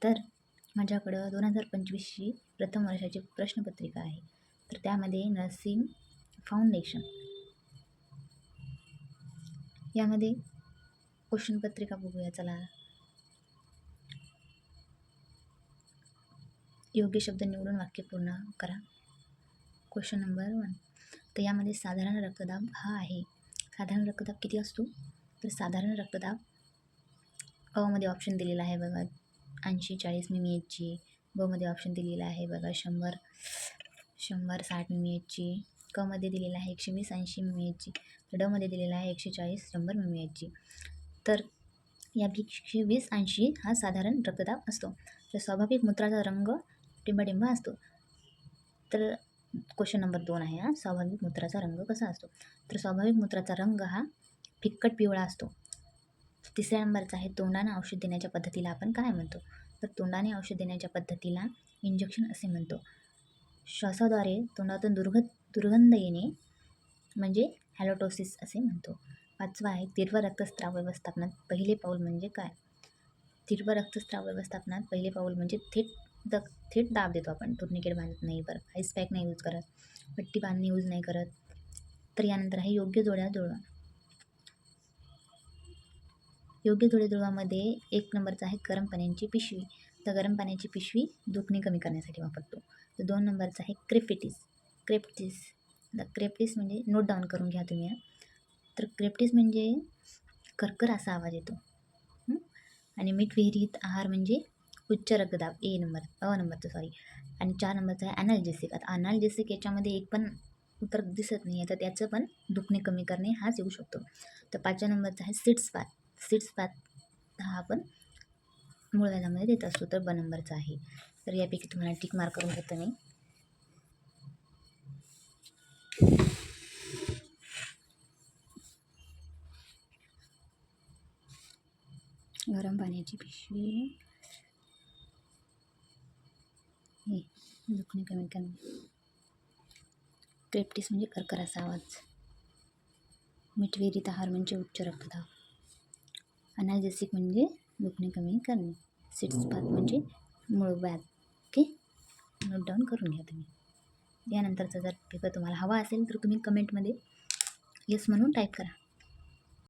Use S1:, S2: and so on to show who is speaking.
S1: तर माझ्याकडं 2025ची प्रथम वर्षाची प्रश्नपत्रिका आहे. तर त्यामध्ये नर्सिंग फाउंडेशन यामध्ये क्वेश्चनपत्रिका बघूया चला. योग्य शब्द निवडून वाक्य पूर्ण करा. Question number 1. तर यामध्ये साधारण रक्तदाब हा आहे. साधारण रक्तदाब किती असतो? तर साधारण रक्तदाब अमध्ये ऑप्शन दिलेला आहे बघा 80-40 mmHg. मध्ये ऑप्शन दिलेला आहे बघा 100-60 mmHg. मध्ये दिलेला आहे 120-80 mmHg. तर मध्ये दिलेला आहे 140-100 mmHg. तर या 120-80 हा साधारण रक्तदाब असतो. तर स्वाभाविक मूत्राचा रंग टिंबटिंब असतो. तर क्वेश्चन नंबर 2 आहे हा, स्वाभाविक मूत्राचा रंग कसा असतो? तर स्वाभाविक मूत्राचा रंग हा फिक्कट पिवळा असतो. तिसऱ्या नंबरचा आहे तोंडाने औषध देण्याच्या पद्धतीला आपण काय म्हणतो? तर तोंडाने औषध देण्याच्या पद्धतीला इंजेक्शन असे म्हणतो. श्वासाद्वारे तोंडातून दुर्गंध येणे म्हणजे हॅलोटोसिस असे म्हणतो. 5वा आहे तीव्र रक्तस्राव व्यवस्थापनात पहिले पाऊल म्हणजे काय? तीव्र रक्तस्राव व्यवस्थापनात पहिले पाऊल म्हणजे थेट दाब देतो आपण. टुर्निकेट बांधत नाही, बरं आईस पॅक नाही यूज करत, पट्टी बांधणे यूज नाही करत. तर यानंतर आहे योग्य जोड्या जुळवा. योग्य जोड्या जुळवामध्ये 1 नंबरचा आहे गरम पाण्याची पिशवी. तर गरम पाण्याची पिशवी दुखणे कमी करण्यासाठी वापरतो. तर 2 नंबरचा आहे क्रेप्टिस. क्रेप्टिस म्हणजे नोट डाऊन करून घ्या तुम्ही. तर क्रेप्टिस म्हणजे करकर असा आवाज येतो. आणि मीठ विहिरीत आहार म्हणजे उच्च रक्तदाब अ नंबरचं सॉरी. आणि 4 नंबरचं आहे ॲनाल्जेसिक. आता ॲनाल्जेसिक याच्यामध्ये एक पण उत्तर दिसत नाही आहे, तर त्याचं पण दुखणे कमी करणे हाच येऊ शकतो. तर 5व्या नंबरचा आहे सीड्स बाथ हा आपण मूळ व्याजामध्ये देत असतो. तर ब नंबरचा आहे. तर यापैकी तुम्हाला टिक मार्क करून घेतो मी. गरम पाण्याची पिशवी हे दुखणे कमी करणे. क्रेप्टिस म्हणजे करकर असा आवाज. मीठ विहिरीत आहार म्हणजे उच्च रक्तदाब. अनाल्जेसिक म्हणजे दुखणे कमी करणे. सीड्स बाथ म्हणजे मूळ व्याध. ओके, नोट डाऊन करून घ्या तुम्ही. यानंतरचा जर पेपर तुम्हाला हवा असेल तर तुम्ही कमेंटमध्ये येस म्हणून टाईप करा.